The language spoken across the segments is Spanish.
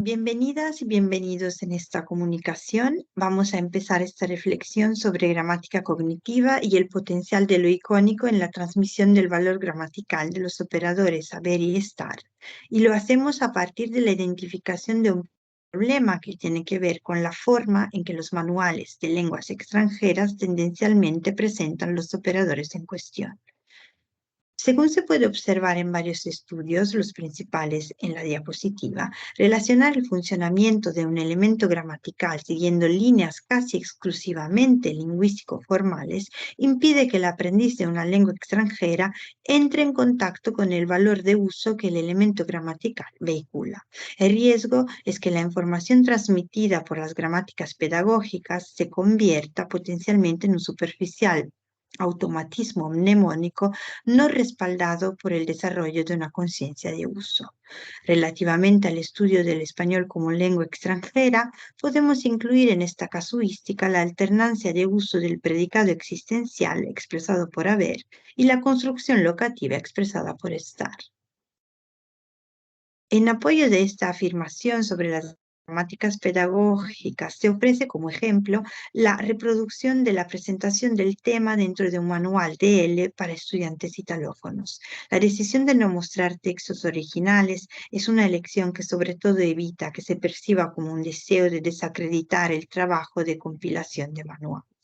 Bienvenidas y bienvenidos en esta comunicación. Vamos a empezar esta reflexión sobre gramática cognitiva y el potencial de lo icónico en la transmisión del valor gramatical de los operadores haber y estar. Y lo hacemos a partir de la identificación de un problema que tiene que ver con la forma en que los manuales de lenguas extranjeras tendencialmente presentan los operadores en cuestión. Según se puede observar en varios estudios, los principales en la diapositiva, relacionar el funcionamiento de un elemento gramatical siguiendo líneas casi exclusivamente lingüístico-formales impide que el aprendiz de una lengua extranjera entre en contacto con el valor de uso que el elemento gramatical vehicula. El riesgo es que la información transmitida por las gramáticas pedagógicas se convierta potencialmente en un superficial automatismo mnemónico no respaldado por el desarrollo de una conciencia de uso. Relativamente al estudio del español como lengua extranjera, podemos incluir en esta casuística la alternancia de uso del predicado existencial expresado por haber y la construcción locativa expresada por estar. En apoyo de esta afirmación sobre las gramáticas pedagógicas, se ofrece como ejemplo la reproducción de la presentación del tema dentro de un manual DL para estudiantes italófonos. La decisión de no mostrar textos originales es una elección que sobre todo evita que se perciba como un deseo de desacreditar el trabajo de compilación de manuales.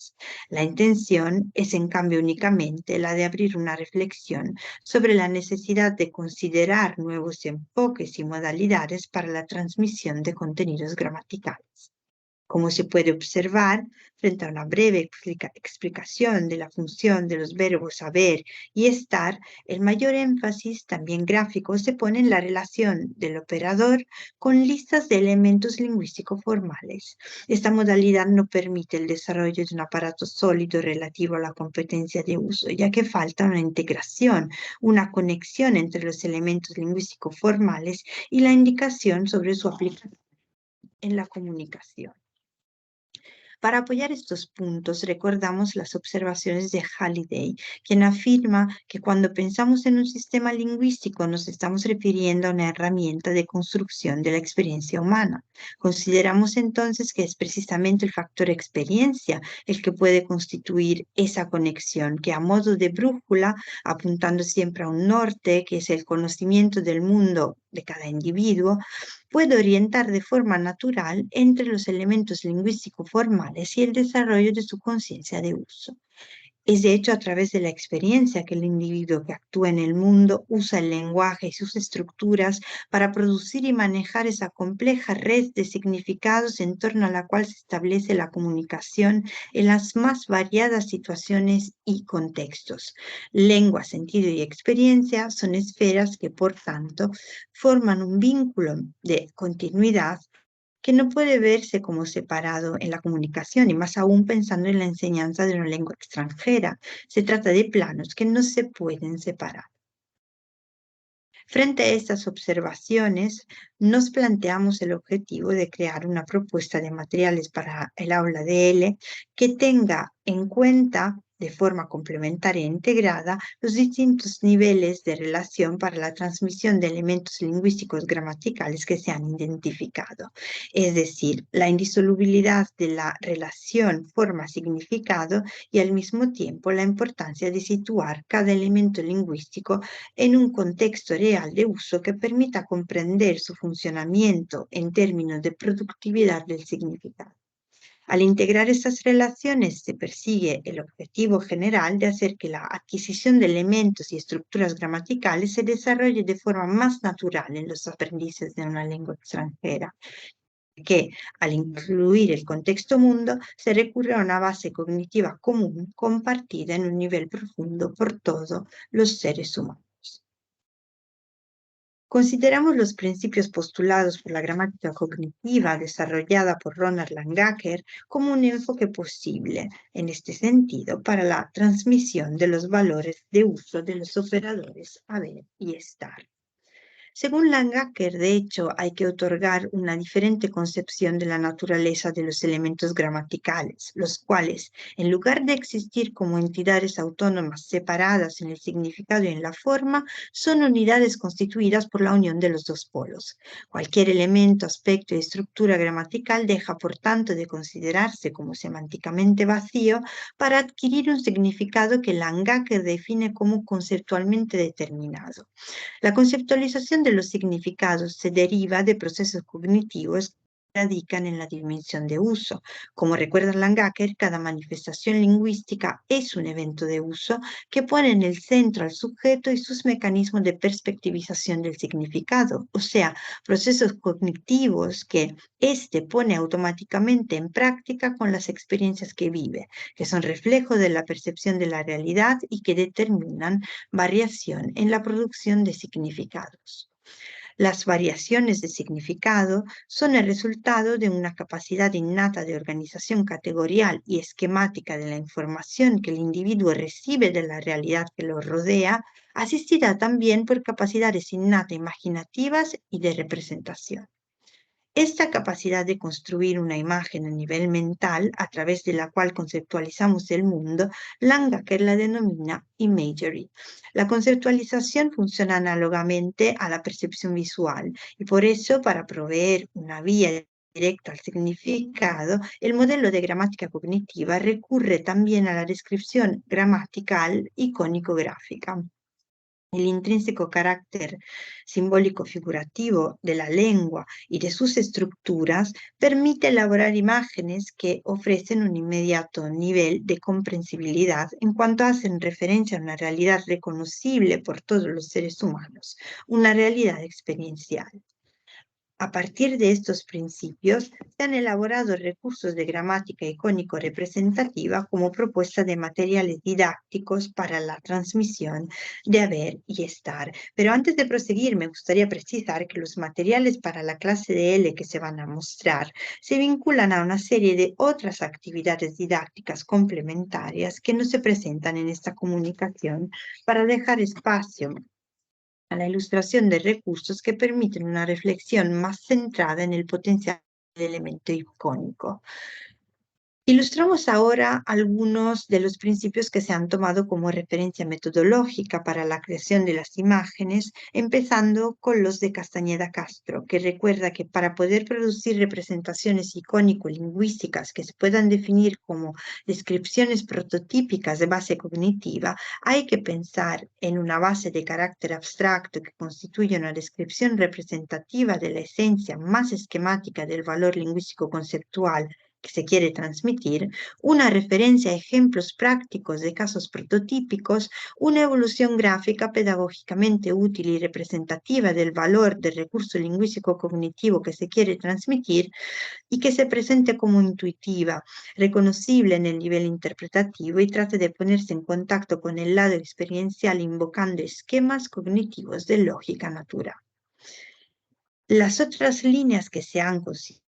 La intención es en cambio únicamente la de abrir una reflexión sobre la necesidad de considerar nuevos enfoques y modalidades para la transmisión de contenidos gramaticales. Como se puede observar, frente a una breve explicación de la función de los verbos haber y estar, el mayor énfasis, también gráfico, se pone en la relación del operador con listas de elementos lingüísticos formales. Esta modalidad no permite el desarrollo de un aparato sólido relativo a la competencia de uso, ya que falta una integración, una conexión entre los elementos lingüísticos formales y la indicación sobre su aplicación en la comunicación. Para apoyar estos puntos, recordamos las observaciones de Halliday, quien afirma que cuando pensamos en un sistema lingüístico nos estamos refiriendo a una herramienta de construcción de la experiencia humana. Consideramos entonces que es precisamente el factor experiencia el que puede constituir esa conexión que a modo de brújula, apuntando siempre a un norte, que es el conocimiento del mundo de cada individuo, puede orientar de forma natural entre los elementos lingüísticos formales y el desarrollo de su conciencia de uso. Es de hecho a través de la experiencia que el individuo que actúa en el mundo usa el lenguaje y sus estructuras para producir y manejar esa compleja red de significados en torno a la cual se establece la comunicación en las más variadas situaciones y contextos. Lengua, sentido y experiencia son esferas que, por tanto, forman un vínculo de continuidad que no puede verse como separado en la comunicación y más aún pensando en la enseñanza de una lengua extranjera. Se trata de planos que no se pueden separar. Frente a estas observaciones, nos planteamos el objetivo de crear una propuesta de materiales para el aula de L que tenga en cuenta de forma complementaria e integrada los distintos niveles de relación para la transmisión de elementos lingüísticos gramaticales que se han identificado. Es decir, la indisolubilidad de la relación forma-significado y al mismo tiempo la importancia de situar cada elemento lingüístico en un contexto real de uso que permita comprender su funcionamiento en términos de productividad del significado. Al integrar estas relaciones se persigue el objetivo general de hacer que la adquisición de elementos y estructuras gramaticales se desarrolle de forma más natural en los aprendices de una lengua extranjera, que al incluir el contexto mundo se recurre a una base cognitiva común compartida en un nivel profundo por todos los seres humanos. Consideramos los principios postulados por la gramática cognitiva desarrollada por Ronald Langacker como un enfoque posible, en este sentido, para la transmisión de los valores de uso de los operadores haber y estar. Según Langacker, de hecho, hay que otorgar una diferente concepción de la naturaleza de los elementos gramaticales, los cuales, en lugar de existir como entidades autónomas separadas en el significado y en la forma, son unidades constituidas por la unión de los dos polos. Cualquier elemento, aspecto y estructura gramatical deja, por tanto, de considerarse como semánticamente vacío para adquirir un significado que Langacker define como conceptualmente determinado. La conceptualización de los significados se deriva de procesos cognitivos que radican en la dimensión de uso. Como recuerda Langacker, cada manifestación lingüística es un evento de uso que pone en el centro al sujeto y sus mecanismos de perspectivización del significado, o sea, procesos cognitivos que éste pone automáticamente en práctica con las experiencias que vive, que son reflejo de la percepción de la realidad y que determinan variación en la producción de significados. Las variaciones de significado son el resultado de una capacidad innata de organización categorial y esquemática de la información que el individuo recibe de la realidad que lo rodea, asistida también por capacidades innatas imaginativas y de representación. Esta capacidad de construir una imagen a nivel mental, a través de la cual conceptualizamos el mundo, Langacker la denomina imagery. La conceptualización funciona análogamente a la percepción visual y por eso, para proveer una vía directa al significado, el modelo de gramática cognitiva recurre también a la descripción gramatical icónico-gráfica. El intrínseco carácter simbólico figurativo de la lengua y de sus estructuras permite elaborar imágenes que ofrecen un inmediato nivel de comprensibilidad en cuanto hacen referencia a una realidad reconocible por todos los seres humanos, una realidad experiencial. A partir de estos principios, se han elaborado recursos de gramática icónico-representativa como propuesta de materiales didácticos para la transmisión de haber y estar. Pero antes de proseguir, me gustaría precisar que los materiales para la clase de L que se van a mostrar se vinculan a una serie de otras actividades didácticas complementarias que no se presentan en esta comunicación para dejar espacio a la ilustración de recursos que permiten una reflexión más centrada en el potencial del elemento icónico. Ilustramos ahora algunos de los principios que se han tomado como referencia metodológica para la creación de las imágenes, empezando con los de Castañeda Castro, que recuerda que para poder producir representaciones icónico-lingüísticas que se puedan definir como descripciones prototípicas de base cognitiva, hay que pensar en una base de carácter abstracto que constituye una descripción representativa de la esencia más esquemática del valor lingüístico conceptual que se quiere transmitir, una referencia a ejemplos prácticos de casos prototípicos, una evolución gráfica pedagógicamente útil y representativa del valor del recurso lingüístico cognitivo que se quiere transmitir y que se presente como intuitiva, reconocible en el nivel interpretativo y trate de ponerse en contacto con el lado experiencial invocando esquemas cognitivos de lógica natural. Las otras líneas que se han considerado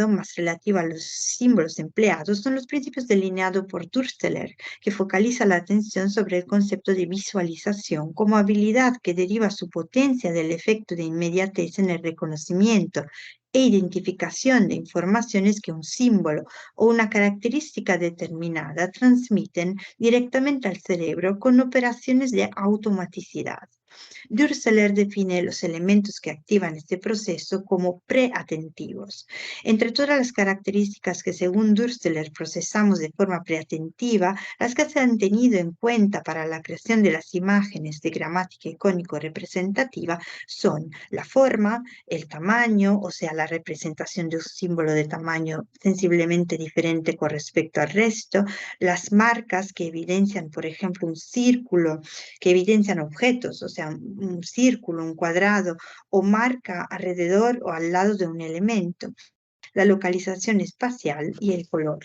más relativas a los símbolos empleados son los principios delineados por Dursteller, que focaliza la atención sobre el concepto de visualización como habilidad que deriva su potencia del efecto de inmediatez en el reconocimiento e identificación de informaciones que un símbolo o una característica determinada transmiten directamente al cerebro con operaciones de automaticidad. Durseler define los elementos que activan este proceso como preatentivos. Entre todas las características que según Durseler procesamos de forma preatentiva, las que se han tenido en cuenta para la creación de las imágenes de gramática icónico-representativa son la forma, el tamaño, o sea, la representación de un símbolo de tamaño sensiblemente diferente con respecto al resto, las marcas que evidencian, por ejemplo, un círculo, que evidencian objetos, o sea, un círculo, un cuadrado, o marca alrededor o al lado de un elemento, la localización espacial y el color.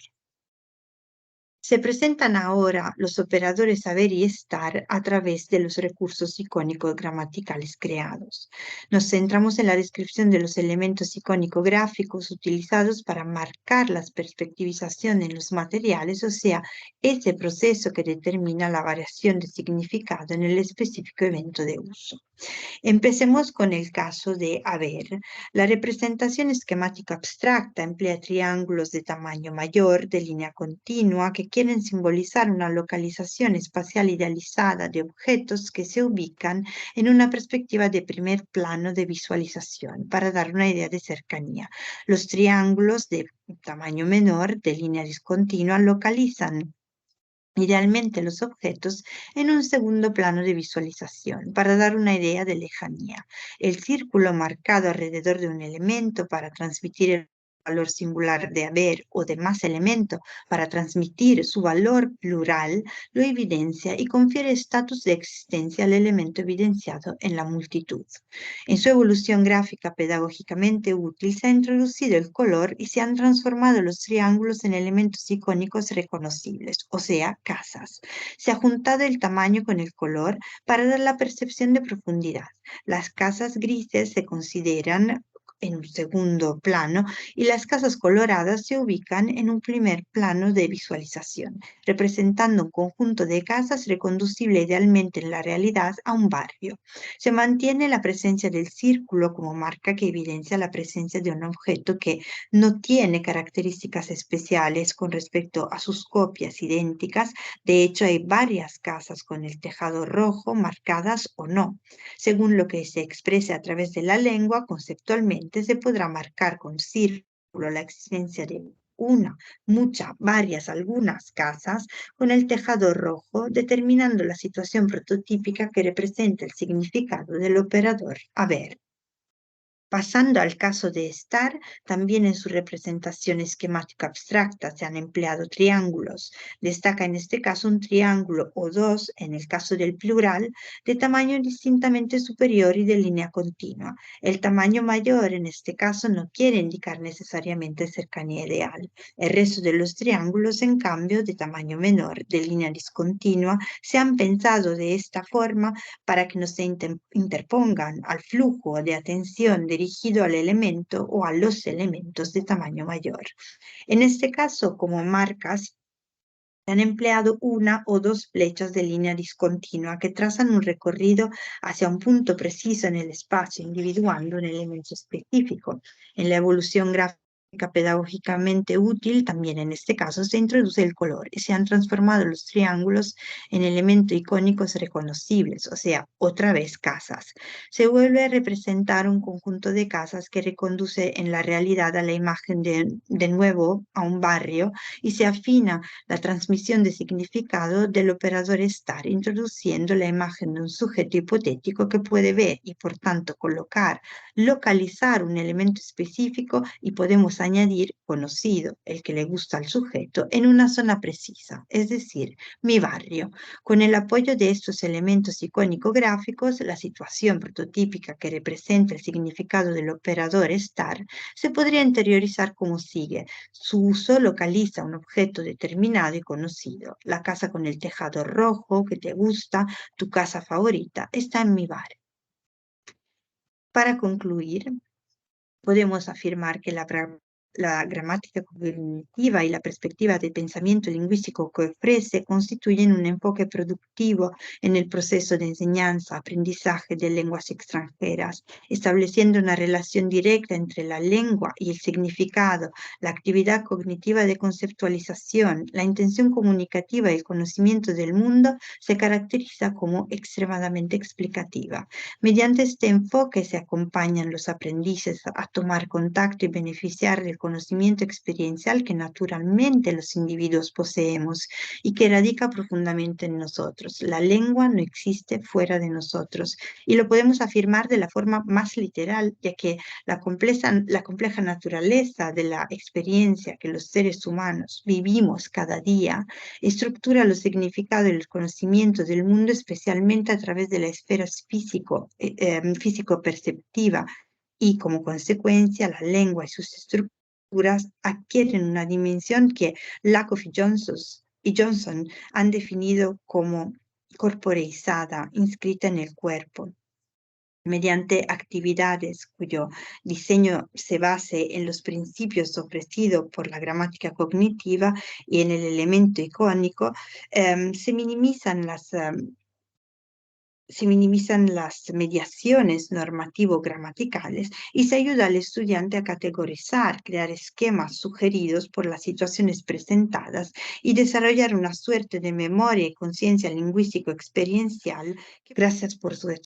Se presentan ahora los operadores haber y estar a través de los recursos icónico-gramaticales creados. Nos centramos en la descripción de los elementos icónico-gráficos utilizados para marcar la perspectivización en los materiales, o sea, ese proceso que determina la variación de significado en el específico evento de uso. Empecemos con el caso de haber. La representación esquemática abstracta emplea triángulos de tamaño mayor, de línea continua, que quieren simbolizar una localización espacial idealizada de objetos que se ubican en una perspectiva de primer plano de visualización, para dar una idea de cercanía. Los triángulos de tamaño menor, de línea discontinua, localizan idealmente los objetos en un segundo plano de visualización para dar una idea de lejanía. El círculo marcado alrededor de un elemento para transmitir el valor singular de haber o de más elemento para transmitir su valor plural lo evidencia y confiere estatus de existencia al elemento evidenciado en la multitud. En su evolución gráfica pedagógicamente útil se ha introducido el color y se han transformado los triángulos en elementos icónicos reconocibles, o sea, casas. Se ha juntado el tamaño con el color para dar la percepción de profundidad. Las casas grises se consideran en un segundo plano y las casas coloradas se ubican en un primer plano de visualización, representando un conjunto de casas reconducible idealmente en la realidad a un barrio. Se mantiene la presencia del círculo como marca que evidencia la presencia de un objeto que no tiene características especiales con respecto a sus copias idénticas. De hecho, hay varias casas con el tejado rojo marcadas o no. Según lo que se exprese a través de la lengua, conceptualmente se podrá marcar con círculo la existencia de una, muchas, varias, algunas casas con el tejado rojo, determinando la situación prototípica que representa el significado del operador haber. Pasando al caso de estar, también en su representación esquemática abstracta se han empleado triángulos. Destaca en este caso un triángulo o dos, en el caso del plural, de tamaño distintamente superior y de línea continua. El tamaño mayor en este caso no quiere indicar necesariamente cercanía ideal. El resto de los triángulos, en cambio, de tamaño menor, de línea discontinua, se han pensado de esta forma para que no se interpongan al flujo de atención dirigido al elemento o a los elementos de tamaño mayor. En este caso, como marcas, se han empleado una o dos flechas de línea discontinua que trazan un recorrido hacia un punto preciso en el espacio, individuando un elemento específico. En la evolución gráfica pedagógicamente útil, también en este caso se introduce el color y se han transformado los triángulos en elementos icónicos reconocibles, o sea, otra vez casas. Se vuelve a representar un conjunto de casas que reconduce en la realidad a la imagen de nuevo a un barrio y se afina la transmisión de significado del operador estar, introduciendo la imagen de un sujeto hipotético que puede ver y por tanto colocar, localizar un elemento específico y podemos añadir conocido, el que le gusta al sujeto, en una zona precisa, es decir, mi barrio. Con el apoyo de estos elementos icónico-gráficos, la situación prototípica que representa el significado del operador estar se podría interiorizar como sigue. Su uso localiza un objeto determinado y conocido. La casa con el tejado rojo que te gusta, tu casa favorita, está en mi barrio. Para concluir, podemos afirmar que la gramática cognitiva y la perspectiva de pensamiento lingüístico que ofrece constituyen un enfoque productivo en el proceso de enseñanza-aprendizaje de lenguas extranjeras, estableciendo una relación directa entre la lengua y el significado, la actividad cognitiva de conceptualización, la intención comunicativa y el conocimiento del mundo se caracteriza como extremadamente explicativa. Mediante este enfoque se acompañan los aprendices a tomar contacto y beneficiar del conocimiento experiencial que naturalmente los individuos poseemos y que radica profundamente en nosotros. La lengua no existe fuera de nosotros y lo podemos afirmar de la forma más literal, ya que la compleja naturaleza de la experiencia que los seres humanos vivimos cada día estructura los significados y los conocimientos del mundo, especialmente a través de la esfera físico-perceptiva, y como consecuencia la lengua y sus estructuras adquieren una dimensión que Lakoff y Johnson y Johnson han definido como corporeizada, inscrita en el cuerpo, mediante actividades cuyo diseño se base en los principios ofrecidos por la gramática cognitiva y en el elemento icónico, se minimizan las mediaciones normativo-gramaticales y se ayuda al estudiante a categorizar, crear esquemas sugeridos por las situaciones presentadas y desarrollar una suerte de memoria y conciencia lingüístico-experiencial. Gracias por su